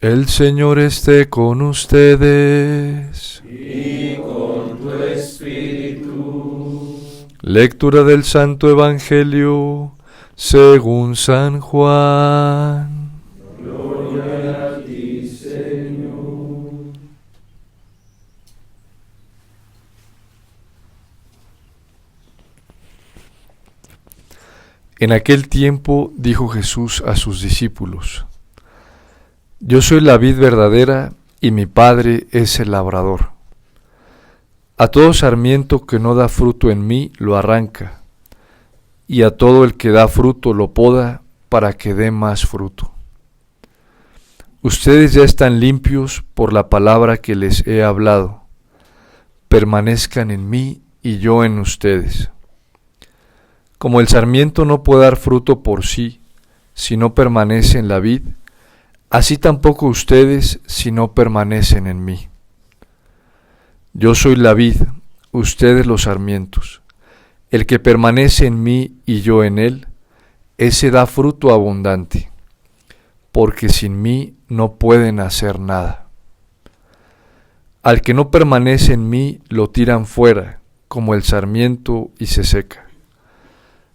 El Señor esté con ustedes. Y con tu espíritu. Lectura del Santo Evangelio según San Juan. Gloria a ti, Señor. En aquel tiempo dijo Jesús a sus discípulos: Yo soy la vid verdadera y mi Padre es el labrador. A todo sarmiento que no da fruto en mí lo arranca, y a todo el que da fruto lo poda para que dé más fruto. Ustedes ya están limpios por la palabra que les he hablado. Permanezcan en mí y yo en ustedes. Como el sarmiento no puede dar fruto por sí, si no permanece en la vid, así tampoco ustedes si no permanecen en mí. Yo soy la vid, ustedes los sarmientos. El que permanece en mí y yo en él, ese da fruto abundante, porque sin mí no pueden hacer nada. Al que no permanece en mí lo tiran fuera, como el sarmiento, y se seca.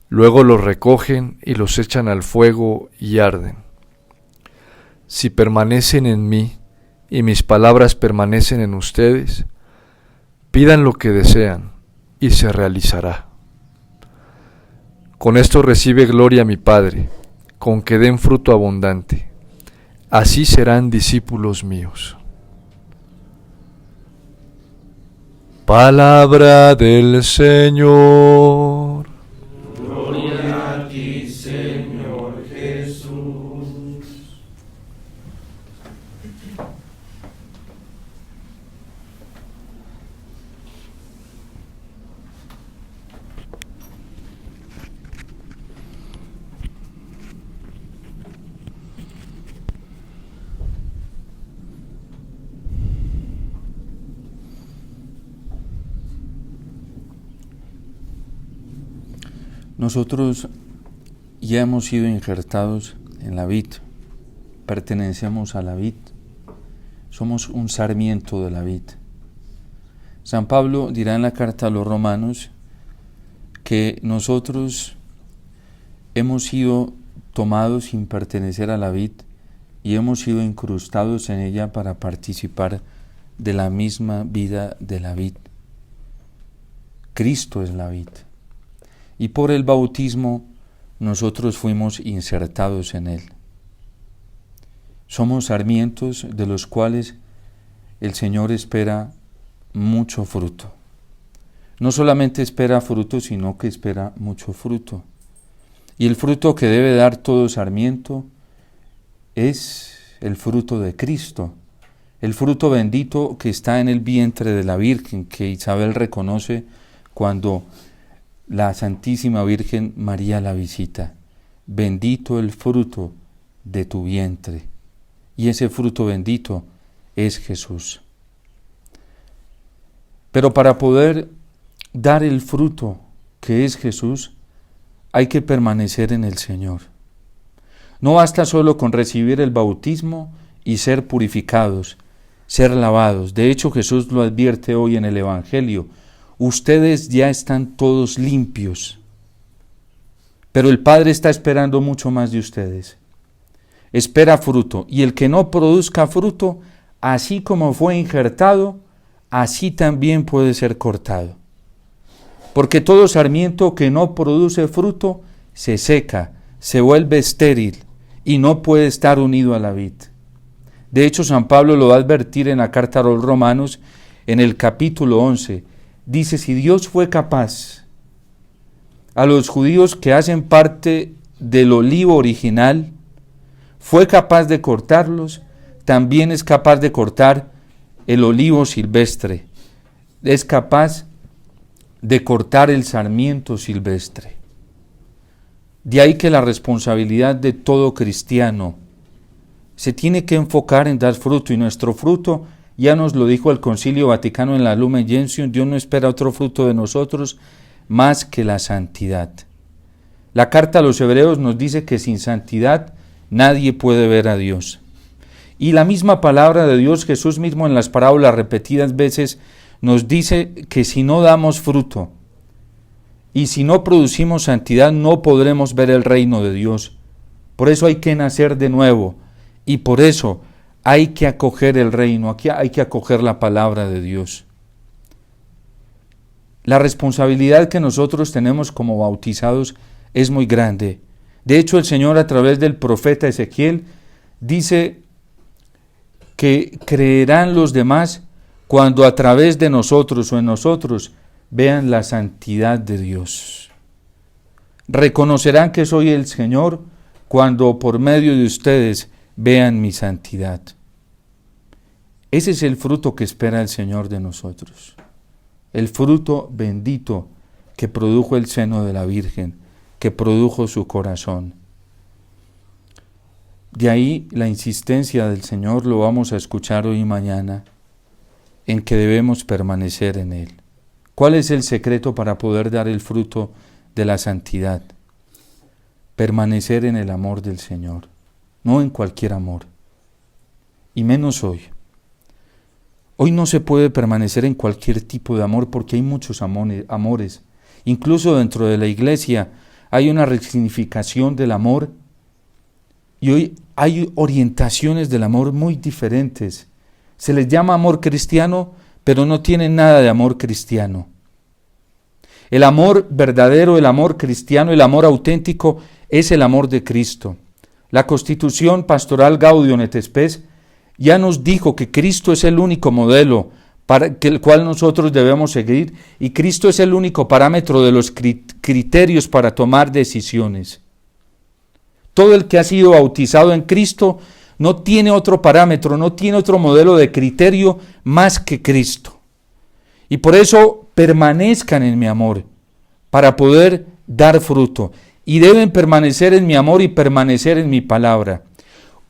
Luego los recogen y los echan al fuego y arden. Si permanecen en mí y mis palabras permanecen en ustedes, pidan lo que desean y se realizará. Con esto recibe gloria mi Padre, con que den fruto abundante. Así serán discípulos míos. Palabra del Señor. Gloria a ti, Señor Jesús. Nosotros ya hemos sido injertados en la vid, pertenecemos a la vid, somos un sarmiento de la vid. San Pablo dirá en la carta a los romanos que nosotros hemos sido tomados sin pertenecer a la vid y hemos sido incrustados en ella para participar de la misma vida de la vid. Cristo es la vid. Y por el bautismo nosotros fuimos insertados en él. Somos sarmientos de los cuales el Señor espera mucho fruto. No solamente espera fruto, sino que espera mucho fruto. Y el fruto que debe dar todo sarmiento es el fruto de Cristo, el fruto bendito que está en el vientre de la Virgen, que Isabel reconoce cuando la Santísima Virgen María la visita. Bendito el fruto de tu vientre. Y ese fruto bendito es Jesús. Pero para poder dar el fruto que es Jesús, hay que permanecer en el Señor. No basta solo con recibir el bautismo y ser purificados, ser lavados. De hecho, Jesús lo advierte hoy en el Evangelio. Ustedes ya están todos limpios, pero el Padre está esperando mucho más de ustedes. Espera fruto, y el que no produzca fruto, así como fue injertado, así también puede ser cortado. Porque todo sarmiento que no produce fruto se seca, se vuelve estéril y no puede estar unido a la vid. De hecho, San Pablo lo va a advertir en la carta a los Romanos, en el capítulo 11. Dice, si Dios fue capaz a los judíos que hacen parte del olivo original, fue capaz de cortarlos, también es capaz de cortar el olivo silvestre, es capaz de cortar el sarmiento silvestre. De ahí que la responsabilidad de todo cristiano se tiene que enfocar en dar fruto, y nuestro fruto, ya nos lo dijo el Concilio Vaticano en la Lumen Gentium, Dios no espera otro fruto de nosotros más que la santidad. La carta a los Hebreos nos dice que sin santidad nadie puede ver a Dios. Y la misma palabra de Dios, Jesús mismo en las parábolas repetidas veces, nos dice que si no damos fruto y si no producimos santidad, no podremos ver el reino de Dios. Por eso hay que nacer de nuevo y por eso hay que acoger el reino, aquí hay que acoger la palabra de Dios. La responsabilidad que nosotros tenemos como bautizados es muy grande. De hecho, el Señor a través del profeta Ezequiel dice que creerán los demás cuando a través de nosotros o en nosotros vean la santidad de Dios. Reconocerán que soy el Señor cuando por medio de ustedes vean mi santidad. Ese es el fruto que espera el Señor de nosotros. El fruto bendito que produjo el seno de la Virgen, que produjo su corazón. De ahí la insistencia del Señor, lo vamos a escuchar hoy y mañana, en que debemos permanecer en Él. ¿Cuál es el secreto para poder dar el fruto de la santidad? Permanecer en el amor del Señor, no en cualquier amor, y menos hoy. Hoy no se puede permanecer en cualquier tipo de amor porque hay muchos amores. Incluso dentro de la iglesia hay una resignificación del amor y hoy hay orientaciones del amor muy diferentes. Se les llama amor cristiano, pero no tienen nada de amor cristiano. El amor verdadero, el amor cristiano, el amor auténtico es el amor de Cristo. La Constitución Pastoral Gaudium et Spes ya nos dijo que Cristo es el único modelo para el cual nosotros debemos seguir y Cristo es el único parámetro de los criterios para tomar decisiones. Todo el que ha sido bautizado en Cristo no tiene otro parámetro, no tiene otro modelo de criterio más que Cristo. Y por eso permanezcan en mi amor para poder dar fruto. Y deben permanecer en mi amor y permanecer en mi palabra.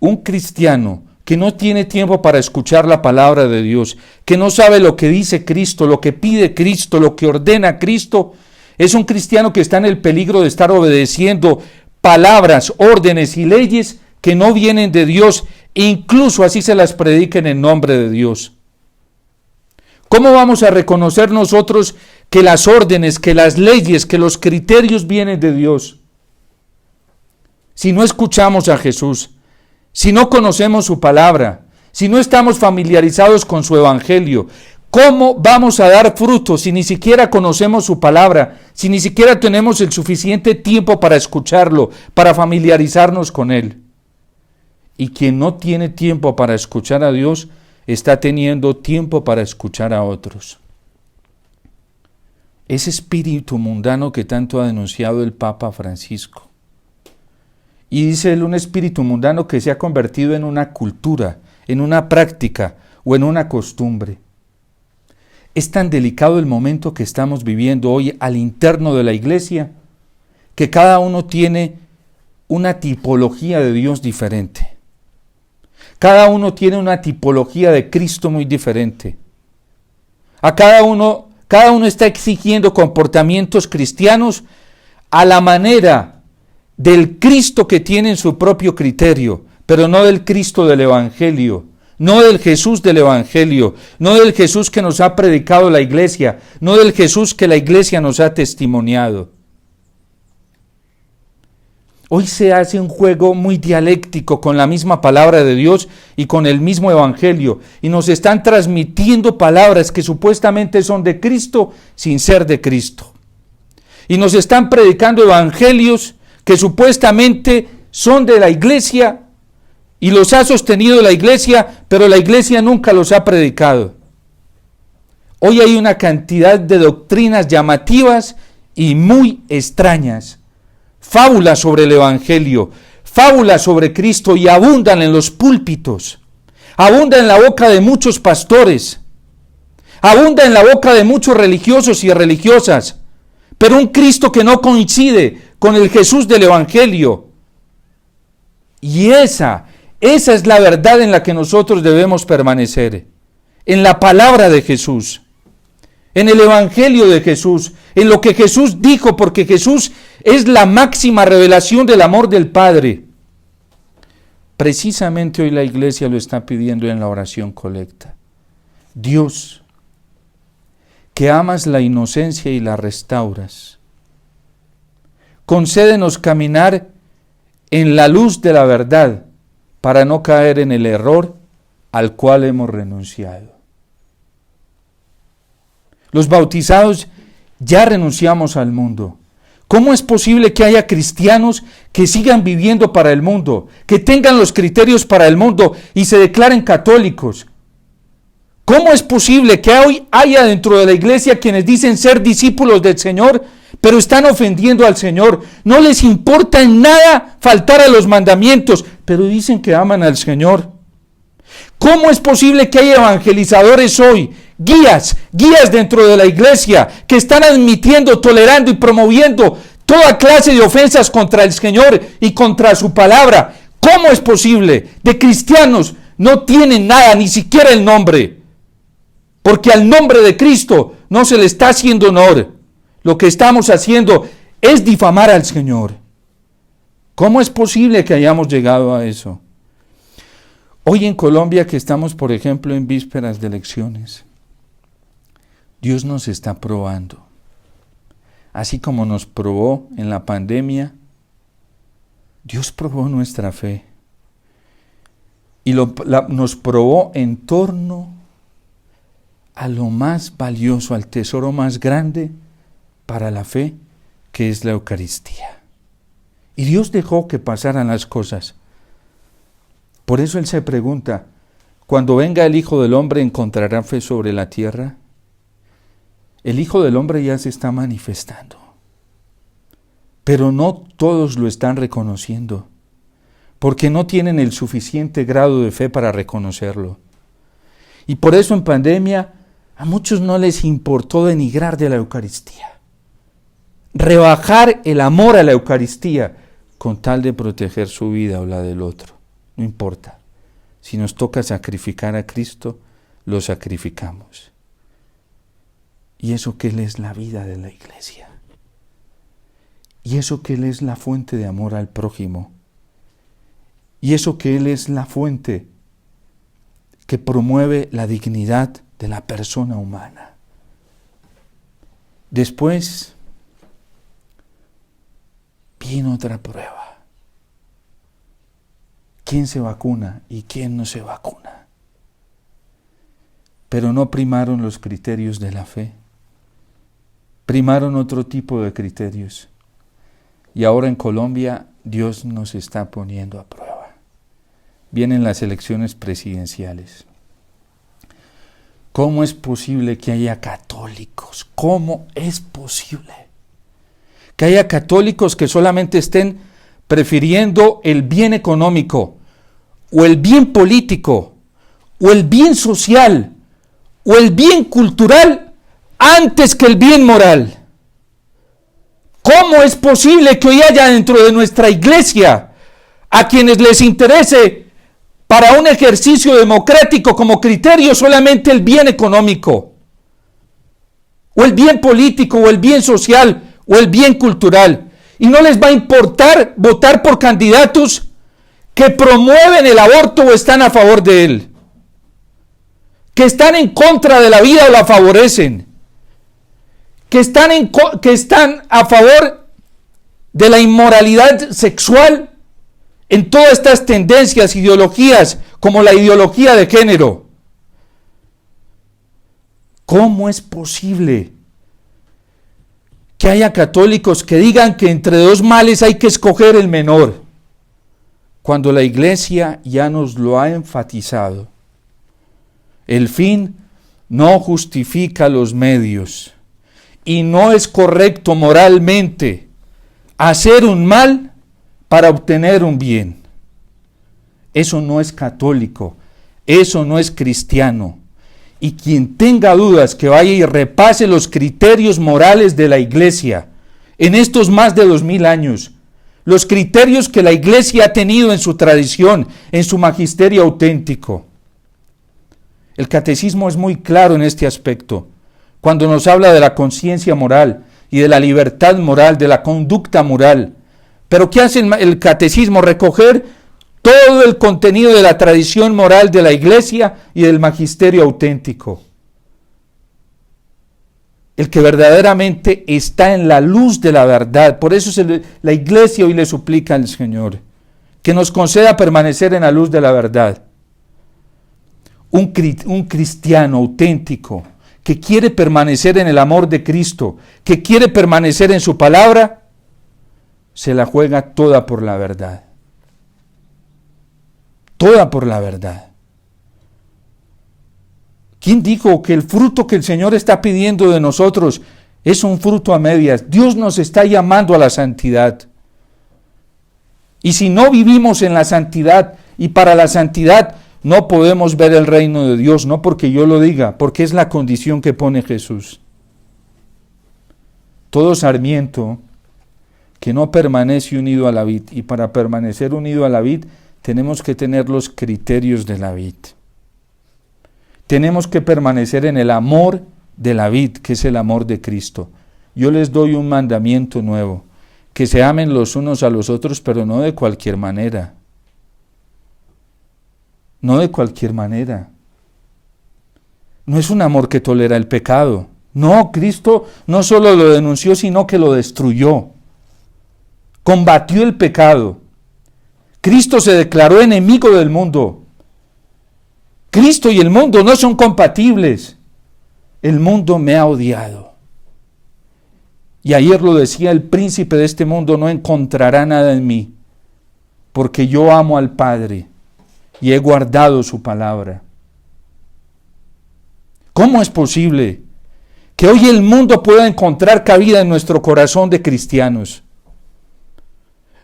Un cristiano que no tiene tiempo para escuchar la palabra de Dios, que no sabe lo que dice Cristo, lo que pide Cristo, lo que ordena Cristo, es un cristiano que está en el peligro de estar obedeciendo palabras, órdenes y leyes que no vienen de Dios, e incluso así se las prediquen en nombre de Dios. ¿Cómo vamos a reconocer nosotros que las órdenes, que las leyes, que los criterios vienen de Dios? Si no escuchamos a Jesús, si no conocemos su palabra, si no estamos familiarizados con su evangelio, ¿cómo vamos a dar fruto si ni siquiera conocemos su palabra, si ni siquiera tenemos el suficiente tiempo para escucharlo, para familiarizarnos con él? Y quien no tiene tiempo para escuchar a Dios, está teniendo tiempo para escuchar a otros. Ese espíritu mundano que tanto ha denunciado el Papa Francisco. Y dice él, un espíritu mundano que se ha convertido en una cultura, en una práctica o en una costumbre. Es tan delicado el momento que estamos viviendo hoy al interno de la iglesia, que cada uno tiene una tipología de Dios diferente. Cada uno tiene una tipología de Cristo muy diferente. A cada uno está exigiendo comportamientos cristianos a la manera del Cristo que tiene en su propio criterio, pero no del Cristo del Evangelio, no del Jesús del Evangelio, no del Jesús que nos ha predicado la iglesia, no del Jesús que la iglesia nos ha testimoniado. Hoy se hace un juego muy dialéctico con la misma palabra de Dios y con el mismo Evangelio, y nos están transmitiendo palabras que supuestamente son de Cristo sin ser de Cristo. Y nos están predicando evangelios que supuestamente son de la iglesia y los ha sostenido la iglesia, pero la iglesia nunca los ha predicado. Hoy hay una cantidad de doctrinas llamativas y muy extrañas, fábulas sobre el evangelio, fábulas sobre Cristo, y abundan en los púlpitos, abunda en la boca de muchos pastores, abunda en la boca de muchos religiosos y religiosas, pero un Cristo que no coincide con el Jesús del Evangelio. Y esa es la verdad en la que nosotros debemos permanecer, en la palabra de Jesús, en el Evangelio de Jesús, en lo que Jesús dijo, porque Jesús es la máxima revelación del amor del Padre. Precisamente hoy la iglesia lo está pidiendo en la oración colecta. Dios, que amas la inocencia y la restauras, concédenos caminar en la luz de la verdad para no caer en el error al cual hemos renunciado. Los bautizados ya renunciamos al mundo. ¿Cómo es posible que haya cristianos que sigan viviendo para el mundo, que tengan los criterios para el mundo y se declaren católicos? ¿Cómo es posible que hoy haya dentro de la iglesia quienes dicen ser discípulos del Señor, pero están ofendiendo al Señor? No les importa en nada faltar a los mandamientos, pero dicen que aman al Señor. ¿Cómo es posible que haya evangelizadores hoy, guías dentro de la iglesia, que están admitiendo, tolerando y promoviendo toda clase de ofensas contra el Señor y contra su palabra? ¿Cómo es posible? De cristianos no tienen nada, ni siquiera el nombre, porque al nombre de Cristo no se le está haciendo honor. Lo que estamos haciendo es difamar al Señor. ¿Cómo es posible que hayamos llegado a eso? Hoy en Colombia, que estamos, por ejemplo, en vísperas de elecciones, Dios nos está probando. Así como nos probó en la pandemia, Dios probó nuestra fe. Y nos probó en torno a lo más valioso, al tesoro más grande para la fe, que es la Eucaristía. Y Dios dejó que pasaran las cosas. Por eso Él se pregunta, cuando venga el Hijo del Hombre, ¿encontrará fe sobre la tierra? El Hijo del Hombre ya se está manifestando, pero no todos lo están reconociendo, porque no tienen el suficiente grado de fe para reconocerlo. Y por eso en pandemia a muchos no les importó denigrar de la Eucaristía, rebajar el amor a la Eucaristía con tal de proteger su vida o la del otro. No importa, si nos toca sacrificar a Cristo, lo sacrificamos. Y eso que Él es la vida de la iglesia. Y eso que Él es la fuente de amor al prójimo. Y eso que Él es la fuente que promueve la dignidad de la persona humana. Después viene otra prueba. ¿Quién se vacuna y quién no se vacuna? Pero no primaron los criterios de la fe. Primaron otro tipo de criterios. Y ahora en Colombia Dios nos está poniendo a prueba. Vienen las elecciones presidenciales. ¿Cómo es posible que haya católicos? ¿Cómo es posible que haya católicos que solamente estén prefiriendo el bien económico, o el bien político, o el bien social, o el bien cultural, antes que el bien moral? ¿Cómo es posible que hoy haya dentro de nuestra iglesia a quienes les interese para un ejercicio democrático como criterio solamente el bien económico, o el bien político, o el bien social, o el bien cultural? Y no les va a importar votar por candidatos que promueven el aborto o están a favor de él, que están en contra de la vida o la favorecen, que están a favor de la inmoralidad sexual en todas estas tendencias, ideologías, como la ideología de género. ¿Cómo es posible que haya católicos que digan que entre dos males hay que escoger el menor, cuando la iglesia ya nos lo ha enfatizado? El fin no justifica los medios, y no es correcto moralmente hacer un mal para obtener un bien. Eso no es católico, eso no es cristiano. Y quien tenga dudas, que vaya y repase los criterios morales de la iglesia en estos más de 2000 años, los criterios que la iglesia ha tenido en su tradición, en su magisterio auténtico. El catecismo es muy claro en este aspecto, cuando nos habla de la conciencia moral y de la libertad moral, de la conducta moral. Pero ¿qué hace el catecismo? Recoger todo el contenido de la tradición moral de la Iglesia y del magisterio auténtico. El que verdaderamente está en la luz de la verdad. Por eso la Iglesia hoy le suplica al Señor que nos conceda permanecer en la luz de la verdad. Un cristiano auténtico que quiere permanecer en el amor de Cristo, que quiere permanecer en su palabra, se la juega toda por la verdad. Toda por la verdad. ¿Quién dijo que el fruto que el Señor está pidiendo de nosotros es un fruto a medias? Dios nos está llamando a la santidad. Y si no vivimos en la santidad y para la santidad, no podemos ver el reino de Dios, no porque yo lo diga, porque es la condición que pone Jesús. Todo sarmiento que no permanece unido a la vid, y para permanecer unido a la vid, tenemos que tener los criterios de la vid. Tenemos que permanecer en el amor de la vid, que es el amor de Cristo. Yo les doy un mandamiento nuevo, que se amen los unos a los otros, pero no de cualquier manera. No de cualquier manera. No es un amor que tolera el pecado. No, Cristo no solo lo denunció, sino que lo destruyó. Combatió el pecado. Cristo se declaró enemigo del mundo. Cristo y el mundo no son compatibles. El mundo me ha odiado. Y ayer lo decía, el príncipe de este mundo no encontrará nada en mí, porque yo amo al Padre y he guardado su palabra. ¿Cómo es posible que hoy el mundo pueda encontrar cabida en nuestro corazón de cristianos?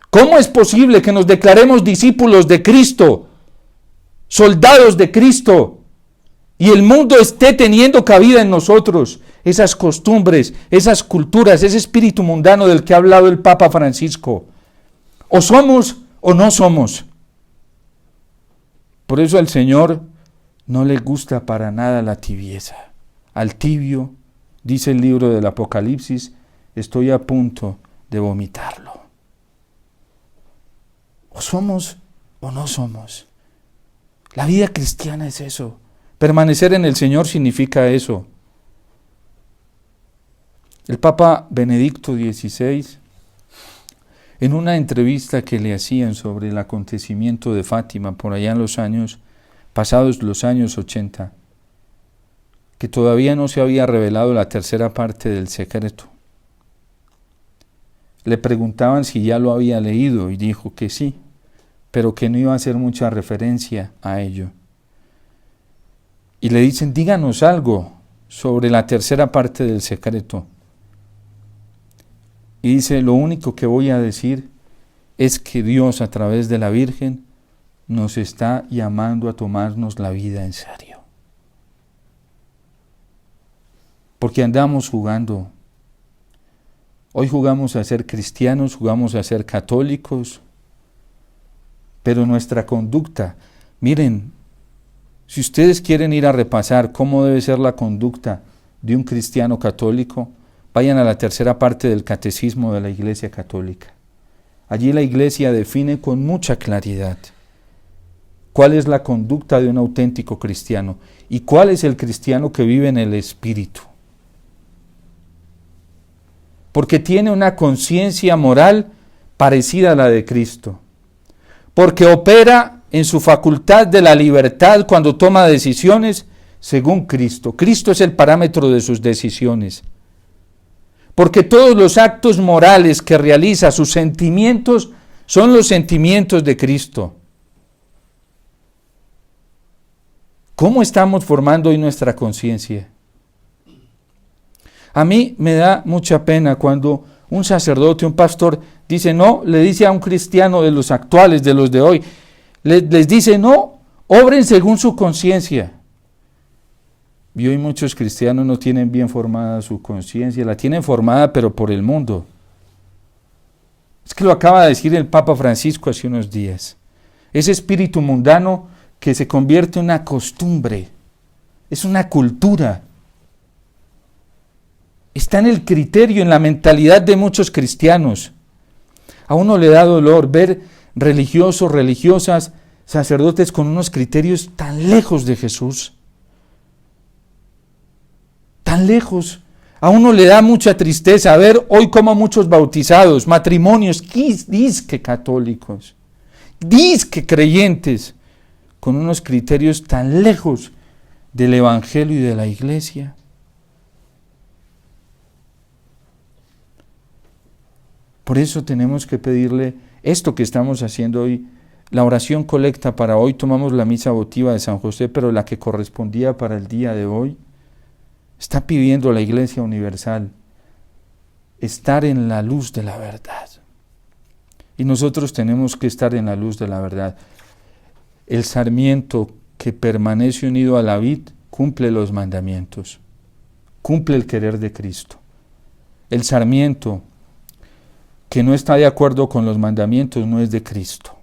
¿Cómo es posible que nos declaremos discípulos de Cristo, soldados de Cristo, y el mundo esté teniendo cabida en nosotros? Esas costumbres, esas culturas, ese espíritu mundano del que ha hablado el Papa Francisco. O somos o no somos. Por eso al Señor no le gusta para nada la tibieza. Al tibio, dice el libro del Apocalipsis, estoy a punto de vomitarlo. O somos o no somos. La vida cristiana es eso. Permanecer en el Señor significa eso. El Papa Benedicto XVI, en una entrevista que le hacían sobre el acontecimiento de Fátima por allá en los años, pasados los años 80, que todavía no se había revelado la tercera parte del secreto. Le preguntaban si ya lo había leído y dijo que sí, pero que no iba a hacer mucha referencia a ello. Y le dicen, díganos algo sobre la tercera parte del secreto. Y dice, lo único que voy a decir es que Dios a través de la Virgen nos está llamando a tomarnos la vida en serio. Porque andamos jugando. Hoy jugamos a ser cristianos, jugamos a ser católicos, pero nuestra conducta, miren, si ustedes quieren ir a repasar cómo debe ser la conducta de un cristiano católico, vayan a la tercera parte del Catecismo de la Iglesia Católica. Allí la Iglesia define con mucha claridad cuál es la conducta de un auténtico cristiano y cuál es el cristiano que vive en el Espíritu. Porque tiene una conciencia moral parecida a la de Cristo. Porque opera en su facultad de la libertad cuando toma decisiones según Cristo. Cristo es el parámetro de sus decisiones. Porque todos los actos morales que realiza, sus sentimientos, son los sentimientos de Cristo. ¿Cómo estamos formando hoy nuestra conciencia? A mí me da mucha pena cuando un sacerdote, un pastor, dice no, le dice a un cristiano de los actuales, de los de hoy, les dice no, obren según su conciencia. Y hoy muchos cristianos no tienen bien formada su conciencia, la tienen formada pero por el mundo. Es que lo acaba de decir el Papa Francisco hace unos días. Ese espíritu mundano que se convierte en una costumbre, es una cultura. Está en el criterio, en la mentalidad de muchos cristianos. A uno le da dolor ver religiosos, religiosas, sacerdotes con unos criterios tan lejos de Jesús, tan lejos. A uno le da mucha tristeza ver hoy como muchos bautizados, matrimonios, disque católicos, disque creyentes, con unos criterios tan lejos del Evangelio y de la Iglesia. Por eso tenemos que pedirle esto que estamos haciendo hoy, la oración colecta para hoy. Tomamos la misa votiva de San José, pero la que correspondía para el día de hoy. Está pidiendo la Iglesia Universal estar en la luz de la verdad. Y nosotros tenemos que estar en la luz de la verdad. El sarmiento que permanece unido a la vid cumple los mandamientos, cumple el querer de Cristo. El sarmiento que no está de acuerdo con los mandamientos no es de Cristo.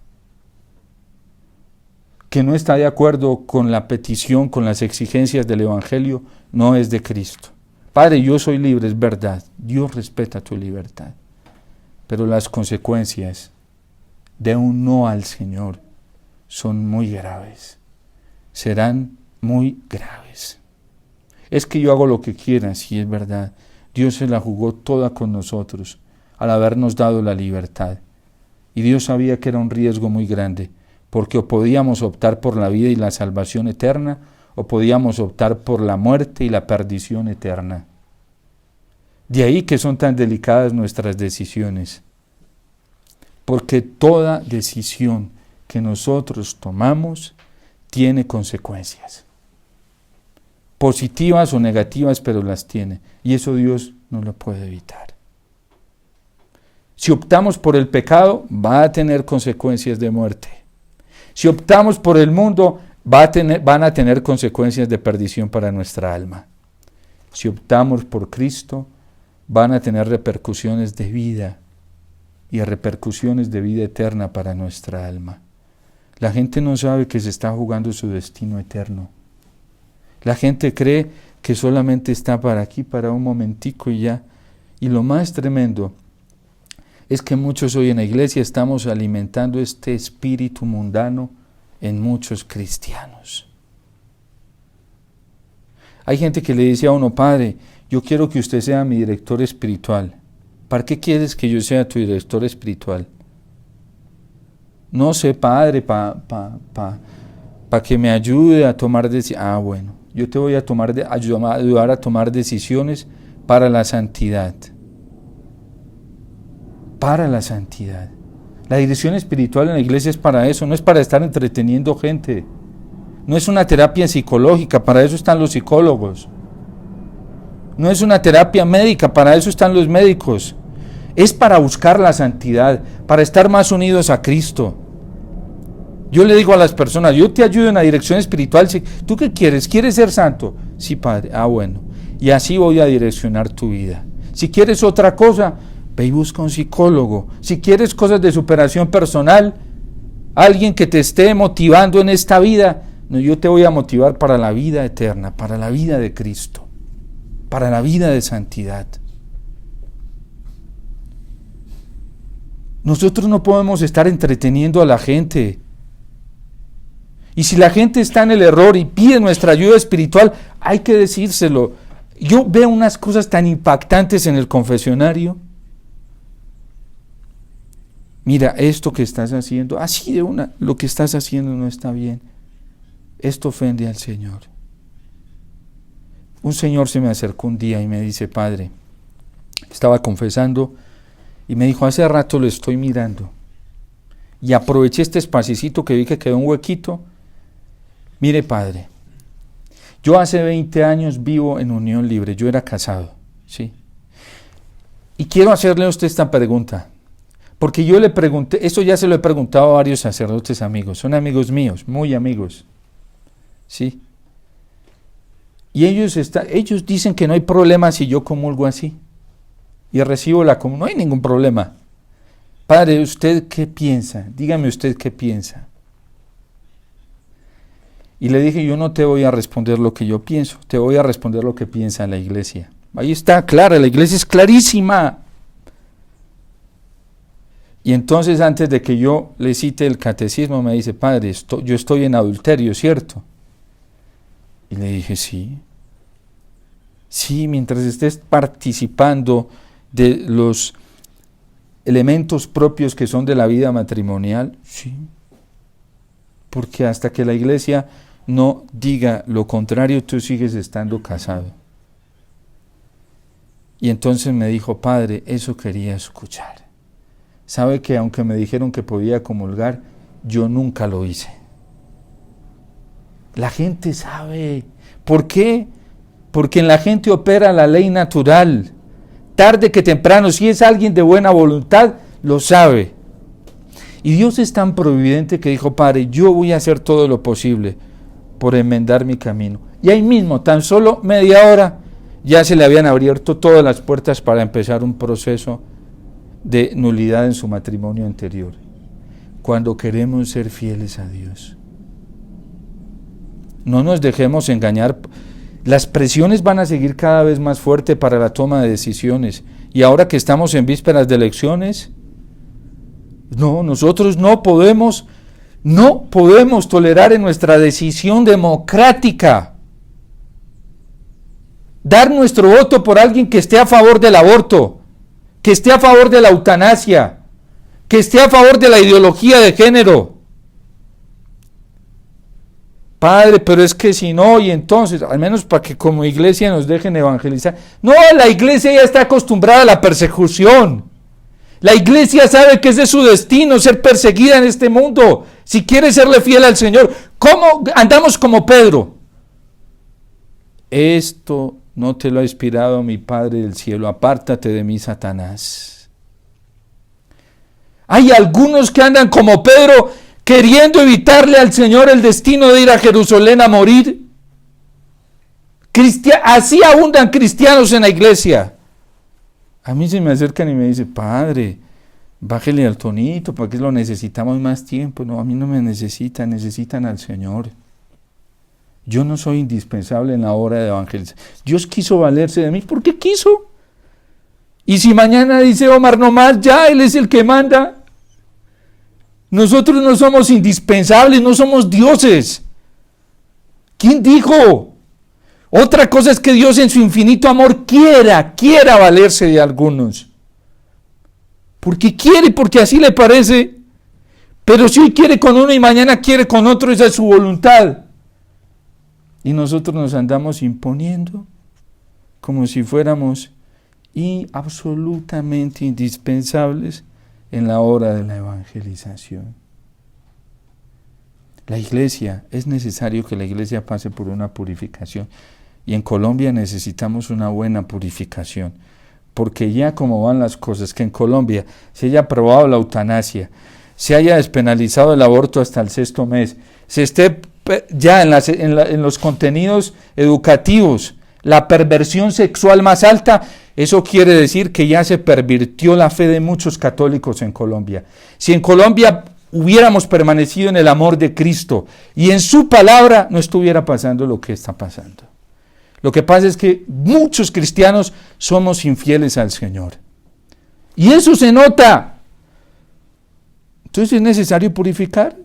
Que no está de acuerdo con la petición, con las exigencias del Evangelio, no es de Cristo. Padre, yo soy libre, es verdad. Dios respeta tu libertad. Pero las consecuencias de un no al Señor son muy graves. Serán muy graves. Es que yo hago lo que quiera, sí es verdad. Dios se la jugó toda con nosotros al habernos dado la libertad. Y Dios sabía que era un riesgo muy grande, porque o podíamos optar por la vida y la salvación eterna, o podíamos optar por la muerte y la perdición eterna. De ahí que son tan delicadas nuestras decisiones, porque toda decisión que nosotros tomamos tiene consecuencias, positivas o negativas, pero las tiene, y eso Dios no lo puede evitar. Si optamos por el pecado, va a tener consecuencias de muerte. Si optamos por el mundo, van a tener consecuencias de perdición para nuestra alma. Si optamos por Cristo, van a tener repercusiones de vida y repercusiones de vida eterna para nuestra alma. La gente no sabe que se está jugando su destino eterno. La gente cree que solamente está para aquí, para un momentico y ya. Y lo más tremendo es que muchos hoy en la iglesia estamos alimentando este espíritu mundano en muchos cristianos. Hay gente que le dice a uno: Padre, yo quiero que usted sea mi director espiritual. ¿Para qué quieres que yo sea tu director espiritual? No sé, Padre, para que me ayude a tomar decisiones. Bueno, yo te voy a ayudar a tomar decisiones para la santidad. Para la santidad. La dirección espiritual en la iglesia es para eso, no es para estar entreteniendo gente. No es una terapia psicológica, para eso están los psicólogos. No es una terapia médica, para eso están los médicos. Es para buscar la santidad, para estar más unidos a Cristo. Yo le digo a las personas: yo te ayudo en la dirección espiritual. ¿Tú qué quieres? ¿Quieres ser santo? Sí, Padre. Bueno. Y así voy a direccionar tu vida. Si quieres otra cosa, ve y busca un psicólogo. Si quieres cosas de superación personal, alguien que te esté motivando en esta vida, no, yo te voy a motivar para la vida eterna, para la vida de Cristo, para la vida de santidad. Nosotros no podemos estar entreteniendo a la gente. Y si la gente está en el error y pide nuestra ayuda espiritual, hay que decírselo. Yo veo unas cosas tan impactantes en el confesionario. Mira, esto que estás haciendo, así de una, lo que estás haciendo no está bien. Esto ofende al Señor. Un señor se me acercó un día y me dice: Padre, estaba confesando y me dijo: hace rato lo estoy mirando y aproveché este espacito que vi que quedó un huequito. Mire, Padre, yo hace 20 años vivo en unión libre, yo era casado, ¿sí? Y quiero hacerle a usted esta pregunta. Porque yo le pregunté, esto ya se lo he preguntado a varios sacerdotes amigos, son amigos míos, muy amigos, ¿sí? Y ellos dicen que no hay problema si yo comulgo así y recibo la comunión, no hay ningún problema. Padre, ¿usted qué piensa? Dígame usted qué piensa. Y le dije: yo no te voy a responder lo que yo pienso, te voy a responder lo que piensa la iglesia. Ahí está, clara, la iglesia es clarísima. Y entonces antes de que yo le cite el catecismo me dice, padre, yo estoy en adulterio, ¿cierto? Y le dije, sí. Sí, mientras estés participando de los elementos propios que son de la vida matrimonial, sí. Porque hasta que la iglesia no diga lo contrario, tú sigues estando casado. Y entonces me dijo, padre, eso quería escuchar. Sabe que aunque me dijeron que podía comulgar, yo nunca lo hice. La gente sabe. ¿Por qué? Porque en la gente opera la ley natural. Tarde que temprano, si es alguien de buena voluntad, lo sabe. Y Dios es tan providente que dijo, padre, yo voy a hacer todo lo posible por enmendar mi camino. Y ahí mismo, tan solo media hora, ya se le habían abierto todas las puertas para empezar un proceso de nulidad en su matrimonio anterior. Cuando queremos ser fieles a Dios, no nos dejemos engañar. Las presiones van a seguir cada vez más fuertes para la toma de decisiones. Y ahora que estamos en vísperas de elecciones, no, nosotros no podemos tolerar en nuestra decisión democrática dar nuestro voto por alguien que esté a favor del aborto, que esté a favor de la eutanasia, que esté a favor de la ideología de género. Padre, pero es que si no, y entonces, al menos para que como iglesia nos dejen evangelizar. No, la iglesia ya está acostumbrada a la persecución. La iglesia sabe que ese es su destino, ser perseguida en este mundo. Si quiere serle fiel al Señor, ¿cómo andamos como Pedro? Esto no te lo ha inspirado mi Padre del cielo, apártate de mí, Satanás. Hay algunos que andan como Pedro, queriendo evitarle al Señor el destino de ir a Jerusalén a morir. Así abundan cristianos en la iglesia. A mí se me acercan y me dicen, padre, bájele al tonito, ¿para qué lo necesitamos más tiempo? No, a mí no me necesitan, necesitan al Señor. Yo no soy indispensable en la obra de evangelización. Dios quiso valerse de mí, ¿por qué quiso? Y si mañana dice Omar, no más, ya Él es el que manda. Nosotros no somos indispensables, no somos dioses. ¿Quién dijo? Otra cosa es que Dios en su infinito amor quiera valerse de algunos. Porque quiere, porque así le parece. Pero si hoy quiere con uno y mañana quiere con otro, esa es su voluntad. Y nosotros nos andamos imponiendo como si fuéramos absolutamente indispensables en la obra de la evangelización. La iglesia, es necesario que la iglesia pase por una purificación. Y en Colombia necesitamos una buena purificación. Porque ya como van las cosas, que en Colombia se haya aprobado la eutanasia, se haya despenalizado el aborto hasta el 6º mes, se esté ya en los contenidos educativos, la perversión sexual más alta, eso quiere decir que ya se pervirtió la fe de muchos católicos en Colombia. Si en Colombia hubiéramos permanecido en el amor de Cristo y en su palabra, no estuviera pasando lo que está pasando. Lo que pasa es que muchos cristianos somos infieles al Señor. Y eso se nota. Entonces es necesario purificar.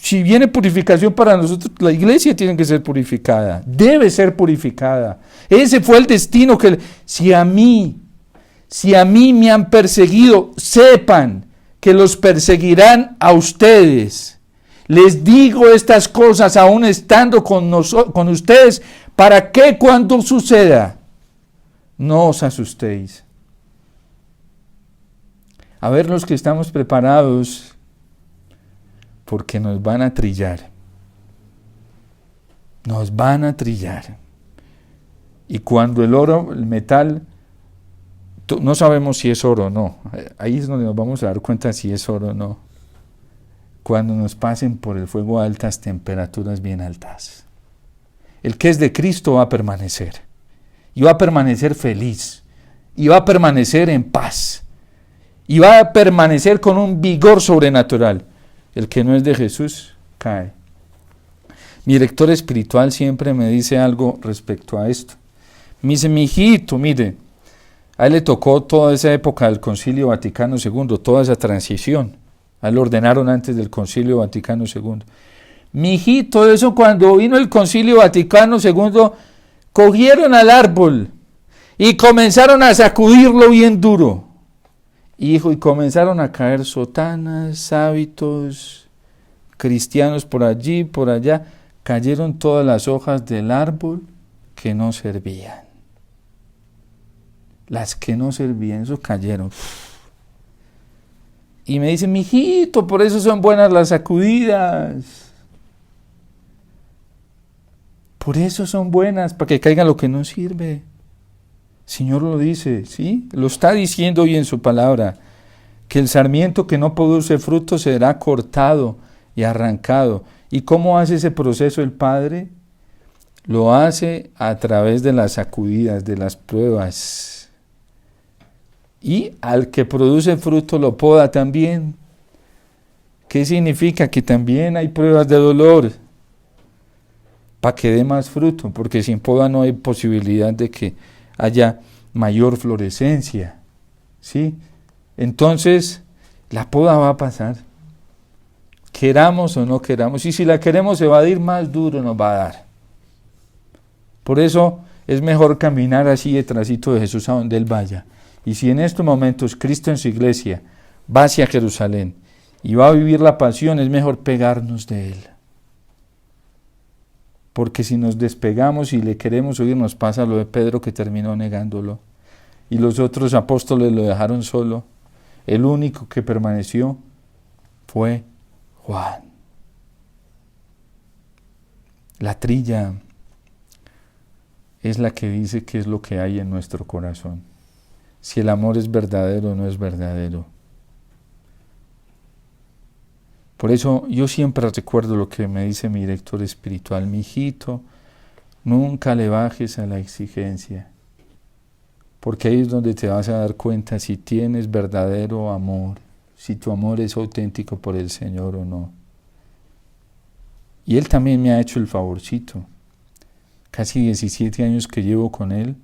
Si viene purificación para nosotros, la iglesia tiene que ser purificada. Debe ser purificada. Ese fue el destino que... Si a mí me han perseguido, sepan que los perseguirán a ustedes. Les digo estas cosas aún estando con ustedes, para que cuando suceda, no os asustéis. A ver los que estamos preparados, porque nos van a trillar. Nos van a trillar. Y cuando el metal, no sabemos si es oro o no. Ahí es donde nos vamos a dar cuenta si es oro o no. Cuando nos pasen por el fuego a altas temperaturas bien altas. El que es de Cristo va a permanecer. Y va a permanecer feliz. Y va a permanecer en paz. Y va a permanecer con un vigor sobrenatural. El que no es de Jesús, cae. Mi director espiritual siempre me dice algo respecto a esto. Me dice, mijito, mire, A él le tocó toda esa época del Concilio Vaticano II, toda esa transición. A él lo ordenaron antes del Concilio Vaticano II. Mijito, eso cuando vino el Concilio Vaticano II, cogieron al árbol y comenzaron a sacudirlo bien duro. Hijo, y comenzaron a caer sotanas, hábitos cristianos por allí, por allá. Cayeron todas las hojas del árbol que no servían. Las que no servían, eso cayeron. Y me dicen, mijito, por eso son buenas las sacudidas. Por eso son buenas, para que caiga lo que no sirve. El Señor lo dice, ¿sí? Lo está diciendo hoy en su palabra, que el sarmiento que no produce fruto será cortado y arrancado. ¿Y cómo hace ese proceso el Padre? Lo hace a través de las sacudidas, de las pruebas. Y al que produce fruto lo poda también. ¿Qué significa? Que también hay pruebas de dolor para que dé más fruto, porque sin poda no hay posibilidad de que haya mayor florescencia, ¿sí? Entonces, la poda va a pasar, queramos o no queramos, y si la queremos evadir, más duro nos va a dar. Por eso es mejor caminar así detrásito de Jesús a donde Él vaya. Y si en estos momentos Cristo en su iglesia va hacia Jerusalén y va a vivir la pasión, es mejor pegarnos de Él. Porque si nos despegamos y le queremos oír, nos pasa lo de Pedro, que terminó negándolo. Y los otros apóstoles lo dejaron solo. El único que permaneció fue Juan. La trilla es la que dice qué es lo que hay en nuestro corazón. Si el amor es verdadero o no es verdadero. Por eso yo siempre recuerdo lo que me dice mi director espiritual: mi hijito, nunca le bajes a la exigencia, porque ahí es donde te vas a dar cuenta si tienes verdadero amor, si tu amor es auténtico por el Señor o no. Y Él también me ha hecho el favorcito. Casi 17 años que llevo con Él,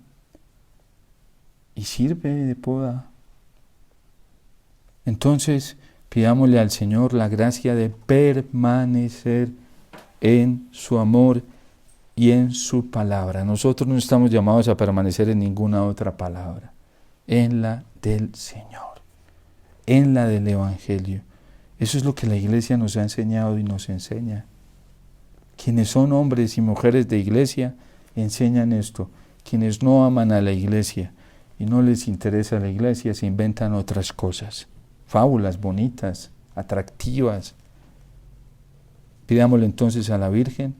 y sirve de poda. Entonces, pidámosle al Señor la gracia de permanecer en su amor y en su palabra. Nosotros no estamos llamados a permanecer en ninguna otra palabra, en la del Señor, en la del Evangelio. Eso es lo que la iglesia nos ha enseñado y nos enseña. Quienes son hombres y mujeres de iglesia enseñan esto. Quienes no aman a la iglesia y no les interesa la iglesia, se inventan otras cosas, fábulas bonitas, atractivas. Pidámosle entonces a la Virgen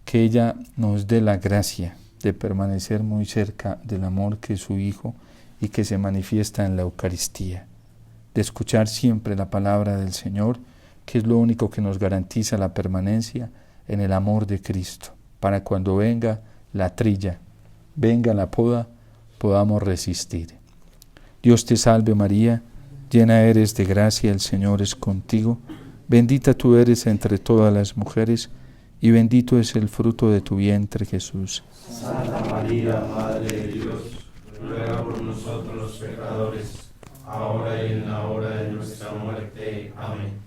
que ella nos dé la gracia de permanecer muy cerca del amor que es su Hijo y que se manifiesta en la Eucaristía, de escuchar siempre la palabra del Señor, que es lo único que nos garantiza la permanencia en el amor de Cristo, para cuando venga la trilla, venga la poda, podamos resistir. Dios te salve María, llena eres de gracia, el Señor es contigo, bendita tú eres entre todas las mujeres, y bendito es el fruto de tu vientre, Jesús. Santa María, Madre de Dios, ruega por nosotros los pecadores, ahora y en la hora de nuestra muerte. Amén.